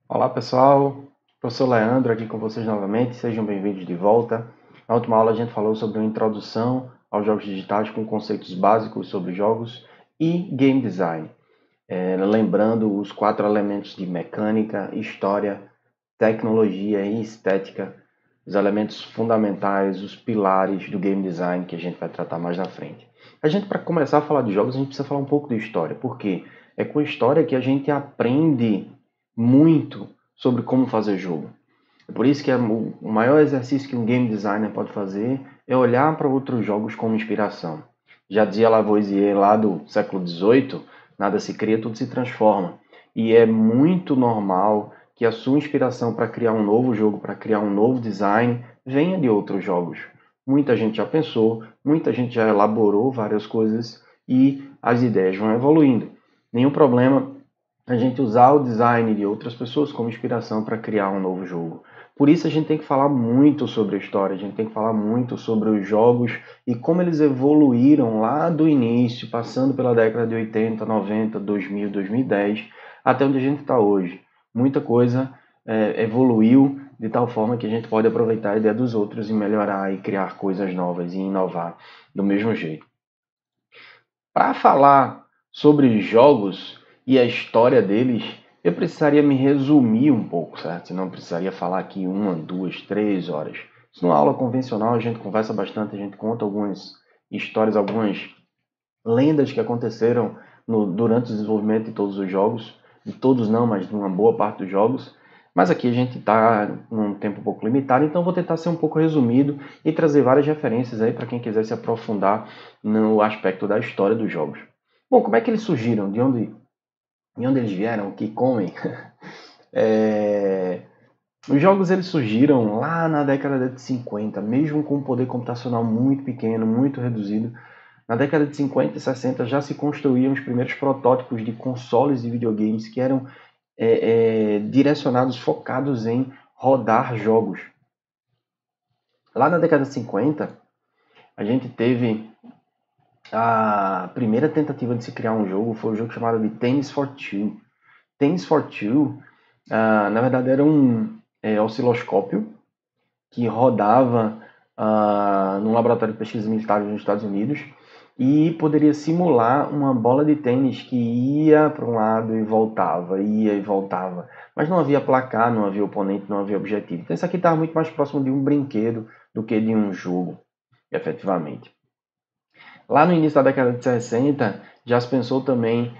Olá pessoal, professor Leandro aqui com vocês novamente, sejam bem-vindos de volta. Na última aula a gente falou sobre uma introdução aos jogos digitais com conceitos básicos sobre jogos e game design, lembrando os 4 elementos de mecânica, história, tecnologia e estética, os elementos fundamentais, os pilares do game design que a gente vai tratar mais na frente. A gente, para começar a falar de jogos, a gente precisa falar um pouco de história, porque é com história que a gente aprende muito sobre como fazer jogo. É por isso que o maior exercício que um game designer pode fazer é olhar para outros jogos como inspiração. Já dizia Lavoisier lá do século XVIII, nada se cria, tudo se transforma. E é muito normal que a sua inspiração para criar um novo jogo, para criar um novo design, venha de outros jogos. Muita gente já pensou, muita gente já elaborou várias coisas e as ideias vão evoluindo. Nenhum problema a gente usar o design de outras pessoas como inspiração para criar um novo jogo. Por isso a gente tem que falar muito sobre a história, a gente tem que falar muito sobre os jogos e como eles evoluíram lá do início, passando pela década de 80, 90, 2000, 2010, até onde a gente está hoje. Muita coisa evoluiu de tal forma que a gente pode aproveitar a ideia dos outros e melhorar e criar coisas novas e inovar do mesmo jeito. Para falar sobre jogos e a história deles, eu precisaria me resumir um pouco, certo? Senão eu precisaria falar aqui 1, 2, 3 horas. Se numa aula convencional a gente conversa bastante, a gente conta algumas histórias, algumas lendas que aconteceram durante o desenvolvimento de todos os jogos. De todos não, mas de uma boa parte dos jogos. Mas aqui a gente está num tempo um pouco limitado, então vou tentar ser um pouco resumido e trazer várias referências aí para quem quiser se aprofundar no aspecto da história dos jogos. Bom, como é que eles surgiram? De onde eles vieram? O que comem? É, Os jogos eles surgiram lá na década de 50, mesmo com um poder computacional muito pequeno, muito reduzido. Na década de 50 e 60 já se construíam os primeiros protótipos de consoles de videogames que eram direcionados, focados em rodar jogos. Lá na década de 50, a gente teve a primeira tentativa de se criar um jogo, foi um jogo chamado de Tennis for Two. Tennis for Two, na verdade, era um osciloscópio que rodava num laboratório de pesquisa militar nos Estados Unidos e poderia simular uma bola de tênis que ia para um lado e voltava, ia e voltava. Mas não havia placar, não havia oponente, não havia objetivo. Então isso aqui estava muito mais próximo de um brinquedo do que de um jogo, efetivamente. Lá no início da década de 60, já se pensou também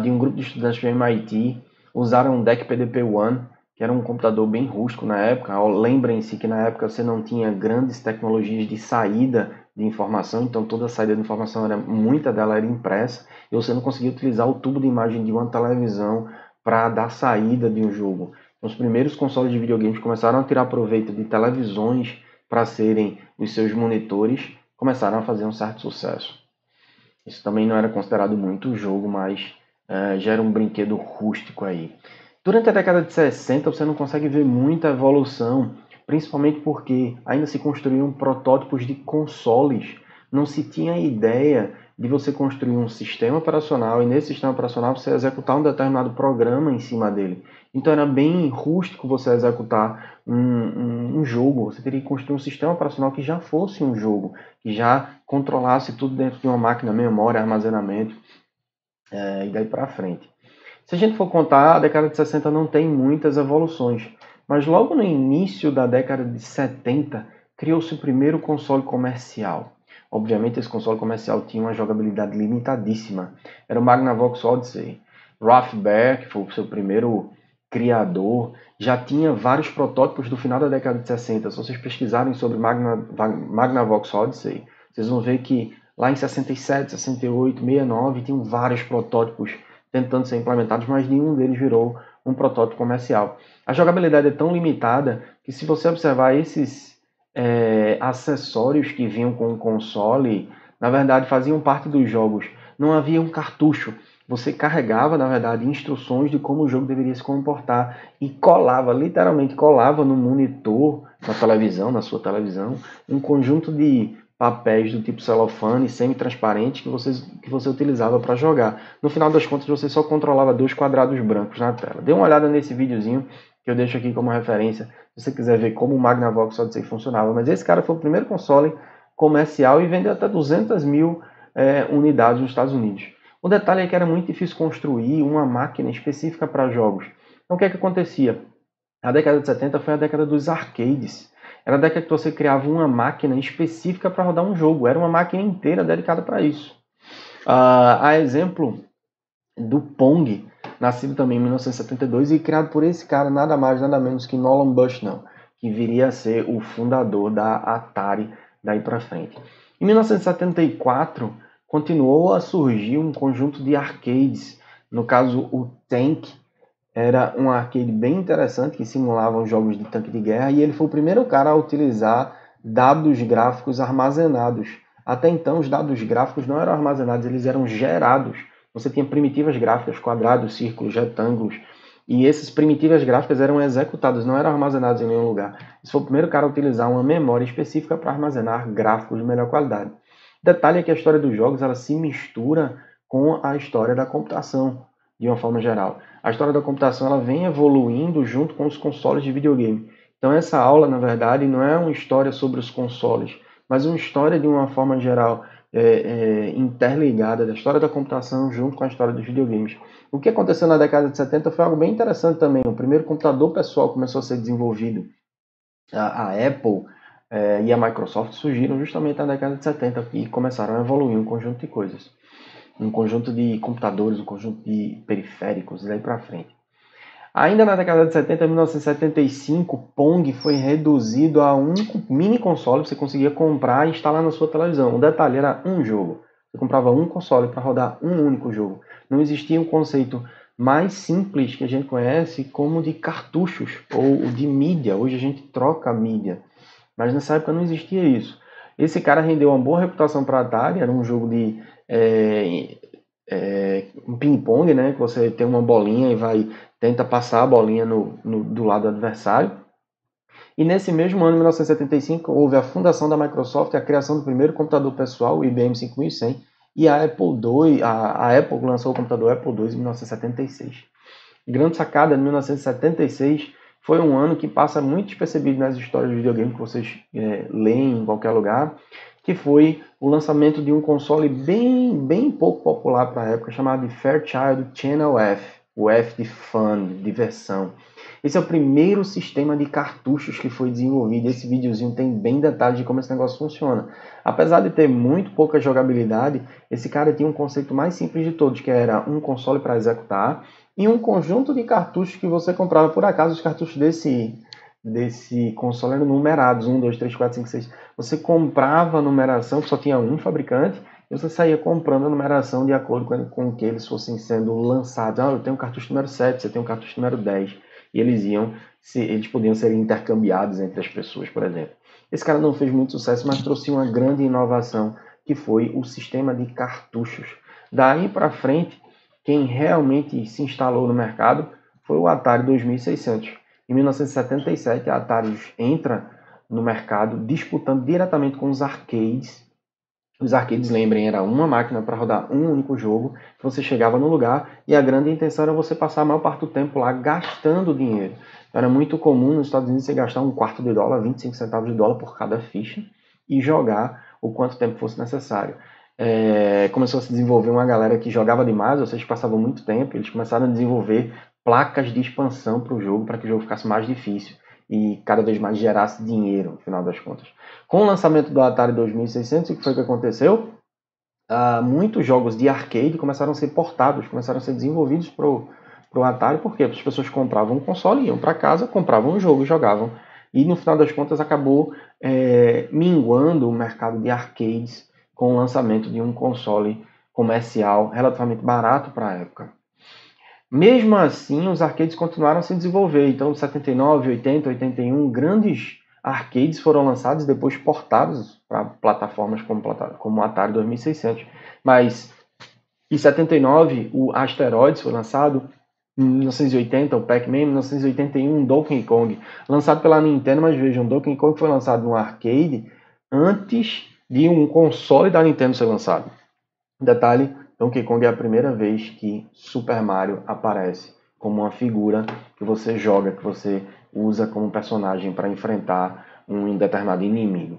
de um grupo de estudantes do MIT usaram um DEC PDP-1, que era um computador bem rústico na época. Lembrem-se que na época você não tinha grandes tecnologias de saída de informação, então toda a saída de informação, muita dela era impressa, e você não conseguia utilizar o tubo de imagem de uma televisão para dar saída de um jogo. Então, os primeiros consoles de videogames começaram a tirar proveito de televisões para serem os seus monitores, começaram a fazer um certo sucesso. Isso também não era considerado muito jogo, mas já era um brinquedo rústico aí. Durante a década de 60 você não consegue ver muita evolução, principalmente porque ainda se construíam protótipos de consoles. Não se tinha ideia de você construir um sistema operacional e nesse sistema operacional você executar um determinado programa em cima dele. Então era bem rústico você executar um jogo. Você teria que construir um sistema operacional que já fosse um jogo, que já controlasse tudo dentro de uma máquina, memória, armazenamento e daí para frente. Se a gente for contar, a década de 60 não tem muitas evoluções, mas logo no início da década de 70 criou-se o primeiro console comercial. Obviamente esse console comercial tinha uma jogabilidade limitadíssima. Era o Magnavox Odyssey. Ralph Baer, que foi o seu primeiro criador, já tinha vários protótipos do final da década de 60. Se vocês pesquisarem sobre Magnavox Odyssey, vocês vão ver que lá em 67, 68, 69 tinham vários protótipos tentando ser implementados, mas nenhum deles virou um protótipo comercial. A jogabilidade é tão limitada que se você observar esses acessórios que vinham com o console, na verdade faziam parte dos jogos. Não havia um cartucho. Você carregava, na verdade, instruções de como o jogo deveria se comportar e colava, literalmente colava no monitor, na televisão, na sua televisão, um conjunto de papéis do tipo celofane, semi-transparente, que você utilizava para jogar. No final das contas, você só controlava 2 quadrados brancos na tela. Dê uma olhada nesse videozinho, que eu deixo aqui como referência, se você quiser ver como o Magnavox Odyssey funcionava. Mas esse cara foi o primeiro console comercial e vendeu até 200 mil unidades nos Estados Unidos. O detalhe é que era muito difícil construir uma máquina específica para jogos. Então o que é que acontecia? A década de 70 foi a década dos arcades. Era a década que você criava uma máquina específica para rodar um jogo. Era uma máquina inteira dedicada para isso. A exemplo do Pong, nascido também em 1972 e criado por esse cara, nada mais, nada menos que Nolan Bushnell, que viria a ser o fundador da Atari daí para frente. Em 1974, continuou a surgir um conjunto de arcades, no caso o Tank, era um arcade bem interessante que simulava os jogos de tanque de guerra e ele foi o primeiro cara a utilizar dados gráficos armazenados. Até então, os dados gráficos não eram armazenados, eles eram gerados. Você tinha primitivas gráficas, quadrados, círculos, retângulos, e essas primitivas gráficas eram executadas, não eram armazenadas em nenhum lugar. Esse foi o primeiro cara a utilizar uma memória específica para armazenar gráficos de melhor qualidade. Detalhe é que a história dos jogos ela se mistura com a história da computação, de uma forma geral. A história da computação ela vem evoluindo junto com os consoles de videogame. Então essa aula, na verdade, não é uma história sobre os consoles, mas uma história de uma forma geral interligada da história da computação junto com a história dos videogames. O que aconteceu na década de 70 foi algo bem interessante também. O primeiro computador pessoal começou a ser desenvolvido. A Apple e a Microsoft surgiram justamente na década de 70 e começaram a evoluir um conjunto de coisas. Um conjunto de computadores, um conjunto de periféricos, e daí para frente. Ainda na década de 70, em 1975, Pong foi reduzido a um mini console que você conseguia comprar e instalar na sua televisão. O detalhe era um jogo. Você comprava um console para rodar um único jogo. Não existia um conceito mais simples que a gente conhece como de cartuchos ou de mídia. Hoje a gente troca mídia, mas nessa época não existia isso. Esse cara rendeu uma boa reputação para a Atari, era um jogo de um ping-pong, né? Que você tem uma bolinha e tenta passar a bolinha do lado adversário. E nesse mesmo ano, 1975, houve a fundação da Microsoft e a criação do primeiro computador pessoal, o IBM 5100, e a Apple lançou o computador Apple II em 1976. Grande sacada, em 1976 foi um ano que passa muito despercebido nas histórias de videogame que vocês leem em qualquer lugar, que foi o lançamento de um console bem pouco popular para a época, chamado de Fairchild Channel F, o F de fun, diversão. Esse é o primeiro sistema de cartuchos que foi desenvolvido. Esse videozinho tem bem detalhes de como esse negócio funciona. Apesar de ter muito pouca jogabilidade, esse cara tinha um conceito mais simples de todos, que era um console para executar e um conjunto de cartuchos que você comprava. Por acaso, os cartuchos desse console eram numerados, 1, 2, 3, 4, 5, 6. Você comprava a numeração, que só tinha um fabricante, e você saía comprando a numeração de acordo com que eles fossem sendo lançados. Eu tenho o cartucho número 7, você tem o cartucho número 10. E eles podiam ser intercambiados entre as pessoas, por exemplo. Esse cara não fez muito sucesso, mas trouxe uma grande inovação, que foi o sistema de cartuchos. Daí para frente, quem realmente se instalou no mercado foi o Atari 2600. Em 1977, a Atari entra no mercado disputando diretamente com os arcades. Os arcades, lembrem, era uma máquina para rodar um único jogo. Você chegava no lugar e a grande intenção era você passar a maior parte do tempo lá gastando dinheiro. Era muito comum nos Estados Unidos você gastar $0,25, 25 centavos de dólar por cada ficha e jogar o quanto tempo fosse necessário. Começou a se desenvolver uma galera que jogava demais, ou seja, passava muito tempo. Eles começaram a desenvolver placas de expansão para o jogo, para que o jogo ficasse mais difícil e cada vez mais gerasse dinheiro, no final das contas. Com o lançamento do Atari 2600, o que foi que aconteceu? Muitos jogos de arcade começaram a ser portados, começaram a ser desenvolvidos para o Atari, porque as pessoas compravam um console, iam para casa, compravam um jogo e jogavam. E no final das contas acabou minguando o mercado de arcades com o lançamento de um console comercial relativamente barato para a época. Mesmo assim, os arcades continuaram a se desenvolver. Então, em 79, 80, 81, grandes arcades foram lançados e depois portados para plataformas como o Atari 2600. Mas em 79, o Asteroids foi lançado. Em 1980, o Pac-Man. Em 1981, Donkey Kong. Lançado pela Nintendo, mas vejam, Donkey Kong foi lançado no arcade antes de um console da Nintendo ser lançado. Detalhe, Donkey Kong é a primeira vez que Super Mario aparece como uma figura que você joga, que você usa como personagem para enfrentar um determinado inimigo.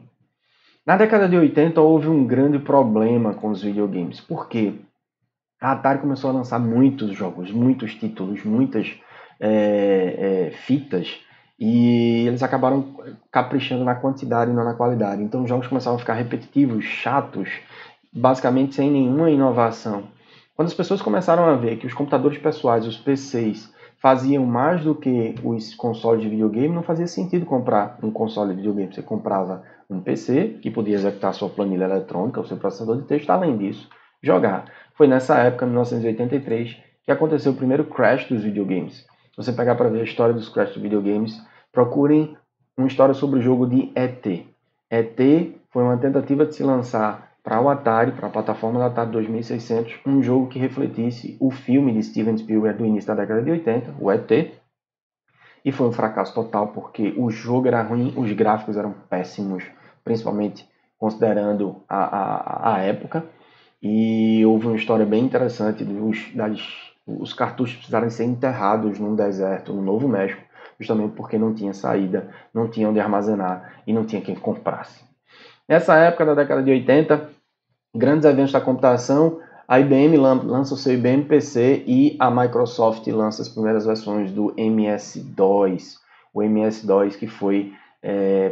Na década de 80 houve um grande problema com os videogames. Por quê? A Atari começou a lançar muitos jogos, muitos títulos, muitas fitas, e eles acabaram caprichando na quantidade e não na qualidade. Então os jogos começaram a ficar repetitivos, chatos, basicamente sem nenhuma inovação. Quando as pessoas começaram a ver que os computadores pessoais, os PCs, faziam mais do que os consoles de videogame, não fazia sentido comprar um console de videogame. Você comprava um PC, que podia executar sua planilha eletrônica, o seu processador de texto, além disso, jogar. Foi nessa época, em 1983, que aconteceu o primeiro crash dos videogames. Se você pegar para ver a história dos crash dos videogames, procurem uma história sobre o jogo de ET. ET foi uma tentativa de se lançar para o Atari, para a plataforma da Atari 2600, um jogo que refletisse o filme de Steven Spielberg do início da década de 80, o ET, e foi um fracasso total porque o jogo era ruim, os gráficos eram péssimos, principalmente considerando a época, e houve uma história bem interessante os cartuchos precisarem ser enterrados num deserto no Novo México, justamente porque não tinha saída, não tinha onde armazenar e não tinha quem comprasse. Nessa época da década de 80, grandes eventos da computação, a IBM lança o seu IBM PC e a Microsoft lança as primeiras versões do MS-DOS. O MS-DOS que foi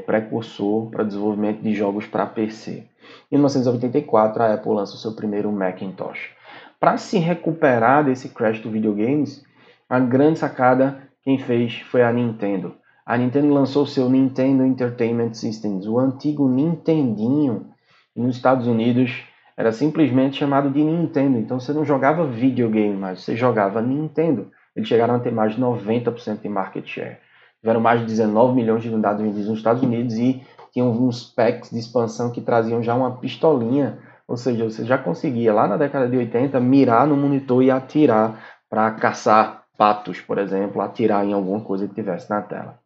precursor para o desenvolvimento de jogos para PC. Em 1984, a Apple lança o seu primeiro Macintosh. Para se recuperar desse crash do videogames, a grande sacada quem fez foi a Nintendo. A Nintendo lançou o seu Nintendo Entertainment Systems, o antigo Nintendinho. Nos Estados Unidos era simplesmente chamado de Nintendo. Então você não jogava videogame, mas você jogava Nintendo. Eles chegaram a ter mais de 90% de market share. Tiveram mais de 19 milhões de unidades vendidas nos Estados Unidos e tinham uns packs de expansão que traziam já uma pistolinha. Ou seja, você já conseguia, lá na década de 80, mirar no monitor e atirar para caçar patos, por exemplo, atirar em alguma coisa que tivesse na tela.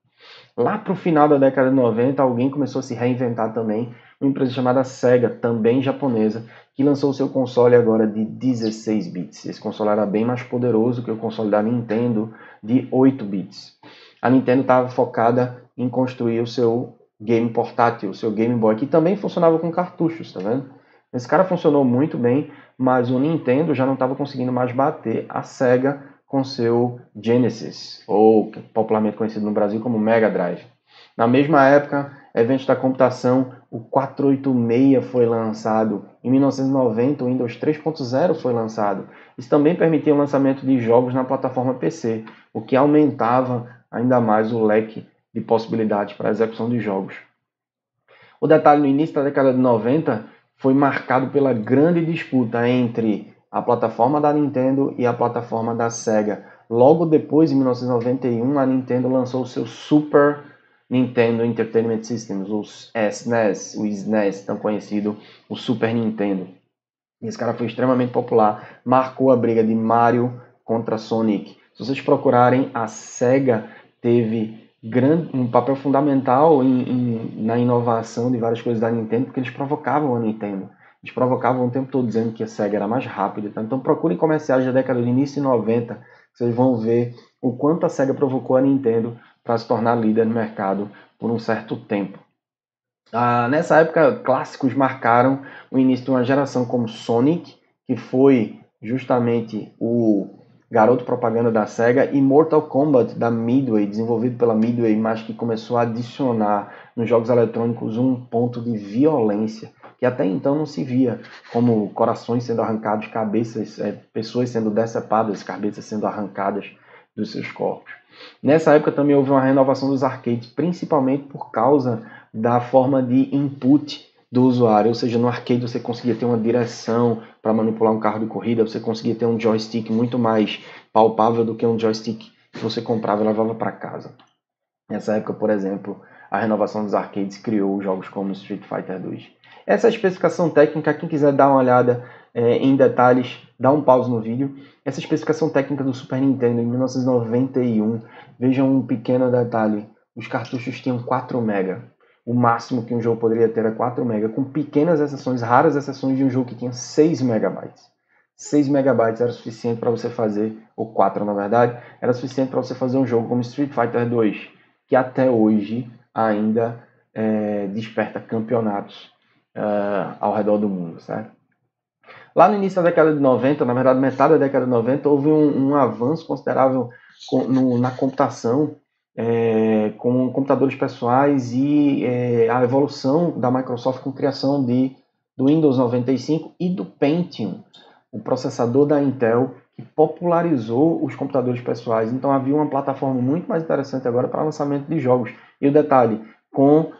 Lá para o final da década de 90, alguém começou a se reinventar também, uma empresa chamada Sega, também japonesa, que lançou o seu console agora de 16 bits. Esse console era bem mais poderoso que o console da Nintendo de 8 bits. A Nintendo estava focada em construir o seu game portátil, o seu Game Boy, que também funcionava com cartuchos, tá vendo? Esse cara funcionou muito bem, mas o Nintendo já não estava conseguindo mais bater a Sega com seu Genesis, ou popularmente conhecido no Brasil como Mega Drive. Na mesma época, eventos da computação, o 486 foi lançado. Em 1990, o Windows 3.0 foi lançado. Isso também permitia o lançamento de jogos na plataforma PC, o que aumentava ainda mais o leque de possibilidades para a execução de jogos. O detalhe, no início da década de 90, foi marcado pela grande disputa entre a plataforma da Nintendo e a plataforma da Sega. Logo depois, em 1991, a Nintendo lançou o seu Super Nintendo Entertainment System, o SNES, o SNES, tão conhecido, o Super Nintendo. Esse cara foi extremamente popular, marcou a briga de Mario contra Sonic. Se vocês procurarem, a Sega teve um papel fundamental na inovação de várias coisas da Nintendo, porque eles provocavam a Nintendo. Eles provocavam o tempo todo dizendo que a Sega era mais rápida. Então procurem comerciais da década de início de 90, vocês vão ver o quanto a Sega provocou a Nintendo para se tornar líder no mercado por um certo tempo. Nessa época, clássicos marcaram o início de uma geração como Sonic, que foi justamente o garoto propaganda da SEGA, e Mortal Kombat da Midway, desenvolvido pela Midway, mas que começou a adicionar nos jogos eletrônicos um ponto de violência, que até então não se via, como corações sendo arrancados, cabeças, pessoas sendo decepadas, cabeças sendo arrancadas dos seus corpos. Nessa época também houve uma renovação dos arcades, principalmente por causa da forma de input do usuário, ou seja, no arcade você conseguia ter uma direção para manipular um carro de corrida, você conseguia ter um joystick muito mais palpável do que um joystick que você comprava e levava para casa. Nessa época, por exemplo, a renovação dos arcades criou jogos como Street Fighter 2. Essa é a especificação técnica, quem quiser dar uma olhada em detalhes, dá um pause no vídeo. Essa especificação técnica do Super Nintendo em 1991, vejam um pequeno detalhe, os cartuchos tinham 4 MB. o máximo que um jogo poderia ter era 4 MB, com pequenas exceções, raras exceções de um jogo que tinha 6 MB. 6 MB era suficiente para você fazer, ou 4 na verdade, era suficiente para você fazer um jogo como Street Fighter 2, que até hoje ainda desperta campeonatos ao redor do mundo, certo? Lá no início da década de 90, na verdade metade da década de 90, houve um avanço considerável na computação, com computadores pessoais e a evolução da Microsoft com a criação do Windows 95 e do Pentium, o processador da Intel, que popularizou os computadores pessoais. Então havia uma plataforma muito mais interessante agora para lançamento de jogos. E o detalhe, com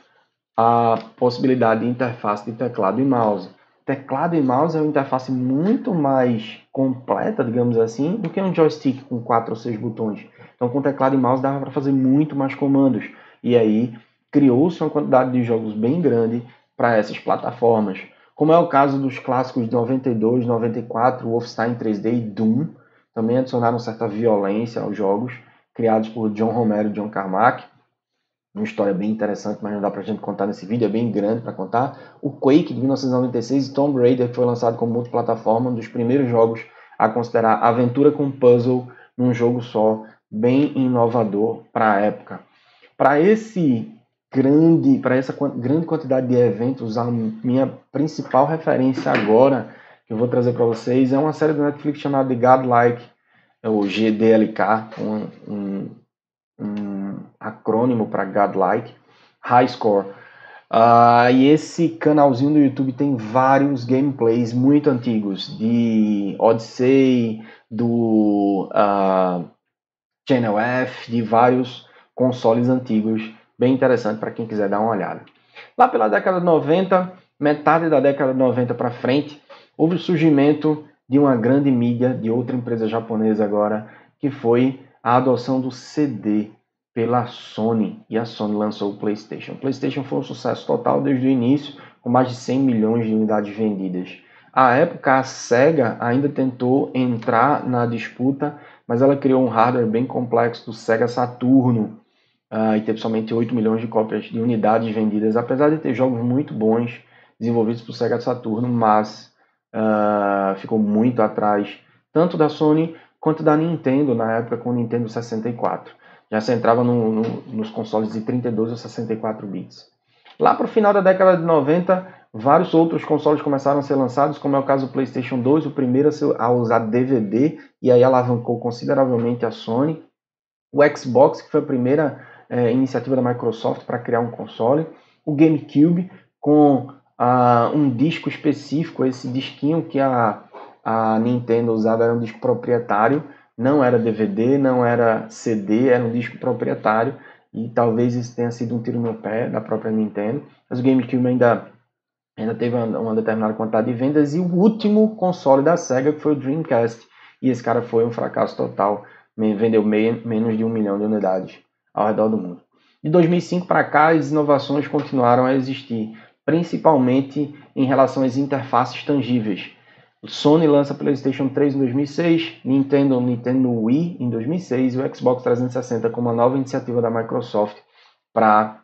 a possibilidade de interface de teclado e mouse. Teclado e mouse é uma interface muito mais completa, digamos assim, do que um joystick com 4 ou 6 botões. Então, com teclado e mouse dava para fazer muito mais comandos. E aí, criou-se uma quantidade de jogos bem grande para essas plataformas. Como é o caso dos clássicos de 92, 94, Wolfenstein 3D e Doom. Também adicionaram certa violência aos jogos, criados por John Romero e John Carmack. Uma história bem interessante, mas não dá pra gente contar nesse vídeo, é bem grande para contar. O Quake de 1996 e Tomb Raider, que foi lançado como multiplataforma, um dos primeiros jogos a considerar aventura com puzzle num jogo só, bem inovador para a época. Para essa grande quantidade de eventos, a minha principal referência agora que eu vou trazer para vocês é uma série do Netflix chamada The Godlike, o GDLK, um acrônimo para Godlike, High Score. E esse canalzinho do YouTube tem vários gameplays muito antigos, de Odyssey, do Channel F, de vários consoles antigos, bem interessante para quem quiser dar uma olhada. Lá pela década de 90, metade da década de 90 para frente, houve o surgimento de uma grande mídia, de outra empresa japonesa agora, que foi a adoção do CD pela Sony, e a Sony lançou o PlayStation. O PlayStation foi um sucesso total desde o início, com mais de 100 milhões de unidades vendidas. À época, a Sega ainda tentou entrar na disputa, mas ela criou um hardware bem complexo do Sega Saturno, e teve somente 8 milhões de cópias de unidades vendidas, apesar de ter jogos muito bons desenvolvidos por Sega Saturno, mas ficou muito atrás, tanto da Sony quanto da Nintendo, na época com o Nintendo 64. Já se entrava nos consoles de 32 ou 64 bits. Lá para o final da década de 90, vários outros consoles começaram a ser lançados, como é o caso do PlayStation 2, o primeiro a usar DVD, e aí alavancou consideravelmente a Sony. O Xbox, que foi a primeira iniciativa da Microsoft para criar um console. O GameCube, com um disco específico, esse disquinho que a Nintendo usava era um disco proprietário, não era DVD, não era CD, era um disco proprietário, e talvez isso tenha sido um tiro no pé da própria Nintendo, mas o GameCube ainda teve uma determinada quantidade de vendas, e o último console da Sega, que foi o Dreamcast, e esse cara foi um fracasso total, vendeu menos de 1 milhão de unidades ao redor do mundo. De 2005 para cá, as inovações continuaram a existir, principalmente em relação às interfaces tangíveis. O Sony lança PlayStation 3 em 2006, Nintendo Wii em 2006 e o Xbox 360 como uma nova iniciativa da Microsoft para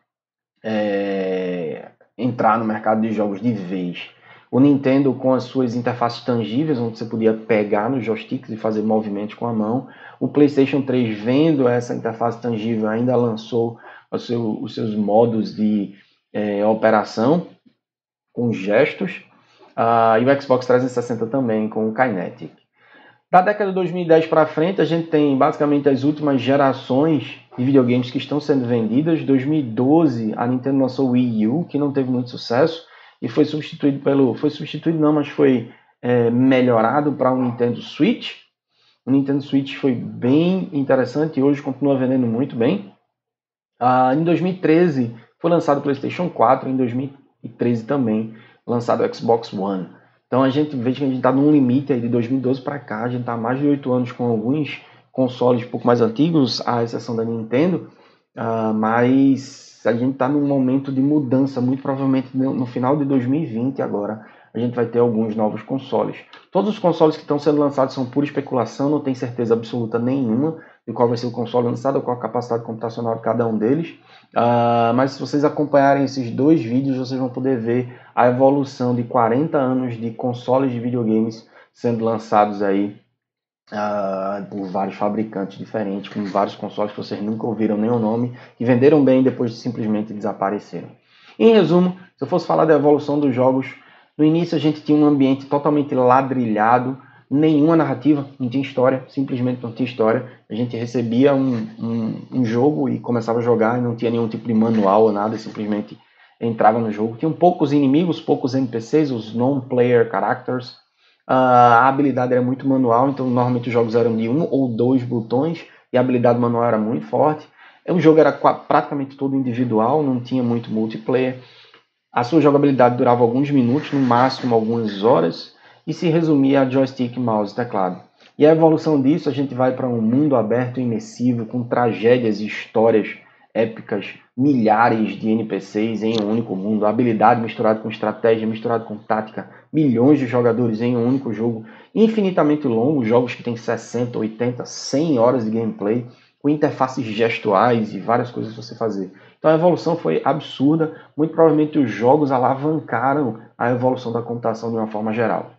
entrar no mercado de jogos de vez. O Nintendo com as suas interfaces tangíveis, onde você podia pegar nos joysticks e fazer movimentos com a mão. O PlayStation 3, vendo essa interface tangível, ainda lançou os seus modos de operação com gestos. E o Xbox 360 também, com o Kinetic. Da década de 2010 para frente, a gente tem basicamente as últimas gerações de videogames que estão sendo vendidas. Em 2012, a Nintendo lançou o Wii U, que não teve muito sucesso, e foi substituído foi melhorado para o Nintendo Switch. O Nintendo Switch foi bem interessante e hoje continua vendendo muito bem. Em 2013, foi lançado o PlayStation 4, em 2013 também lançado o Xbox One. Então a gente vê que a gente está num limite aí de 2012 para cá, a gente está há mais de 8 anos com alguns consoles um pouco mais antigos, à exceção da Nintendo, mas a gente está num momento de mudança, muito provavelmente no final de 2020 agora, a gente vai ter alguns novos consoles. Todos os consoles que estão sendo lançados são pura especulação, não tem certeza absoluta nenhuma de qual vai ser o console lançado, qual a capacidade computacional de cada um deles. Mas se vocês acompanharem esses 2 vídeos, vocês vão poder ver a evolução de 40 anos de consoles de videogames sendo lançados aí por vários fabricantes diferentes, com vários consoles que vocês nunca ouviram nem o nome, que venderam bem e depois simplesmente desapareceram. Em resumo, se eu fosse falar da evolução dos jogos, no início a gente tinha um ambiente totalmente ladrilhado, nenhuma narrativa, não tinha história, simplesmente não tinha história. A gente recebia um jogo e começava a jogar e não tinha nenhum tipo de manual ou nada, simplesmente entrava no jogo. Tinham poucos inimigos, poucos NPCs, os non-player characters. A habilidade era muito manual, então normalmente os jogos eram de 1 ou 2 botões e a habilidade manual era muito forte. O jogo era praticamente todo individual, não tinha muito multiplayer. A sua jogabilidade durava alguns minutos, no máximo algumas horas, e se resumia a joystick, mouse e teclado. E a evolução disso, a gente vai para um mundo aberto e imersivo, com tragédias e histórias épicas, milhares de NPCs em um único mundo, habilidade misturada com estratégia, misturada com tática, milhões de jogadores em um único jogo, infinitamente longo, jogos que têm 60, 80, 100 horas de gameplay, com interfaces gestuais e várias coisas para você fazer. Então a evolução foi absurda, muito provavelmente os jogos alavancaram a evolução da computação de uma forma geral.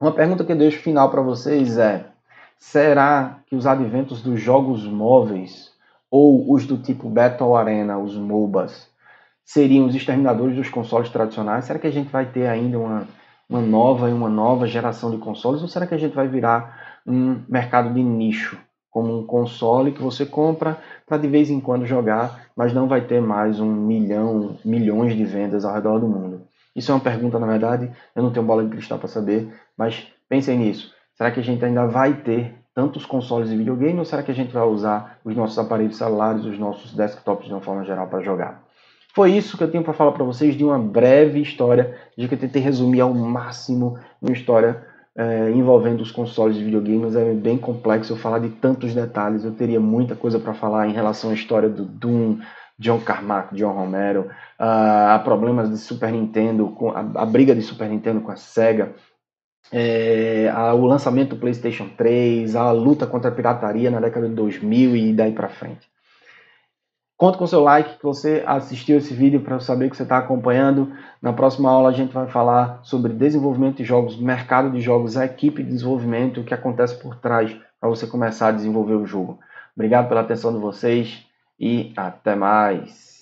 Uma pergunta que eu deixo final para vocês é: será que os adventos dos jogos móveis ou os do tipo Battle Arena, os MOBAs, seriam os exterminadores dos consoles tradicionais? Será que a gente vai ter ainda uma nova geração de consoles? Ou será que a gente vai virar um mercado de nicho, como um console que você compra para de vez em quando jogar, mas não vai ter mais milhões de vendas ao redor do mundo? Isso é uma pergunta, na verdade, eu não tenho bola de cristal para saber, mas pensem nisso. Será que a gente ainda vai ter tantos consoles de videogame ou será que a gente vai usar os nossos aparelhos celulares, os nossos desktops de uma forma geral para jogar? Foi isso que eu tenho para falar para vocês de uma breve história, de que eu tentei resumir ao máximo uma história envolvendo os consoles de videogames. É bem complexo eu falar de tantos detalhes, eu teria muita coisa para falar em relação à história do Doom, John Carmack, John Romero, a problemas de Super Nintendo, com a briga de Super Nintendo com a Sega, o lançamento do PlayStation 3, a luta contra a pirataria na década de 2000 e daí para frente. Conta com o seu like, que você assistiu esse vídeo para eu saber que você está acompanhando. Na próxima aula a gente vai falar sobre desenvolvimento de jogos, mercado de jogos, a equipe de desenvolvimento, o que acontece por trás para você começar a desenvolver o jogo. Obrigado pela atenção de vocês e até mais.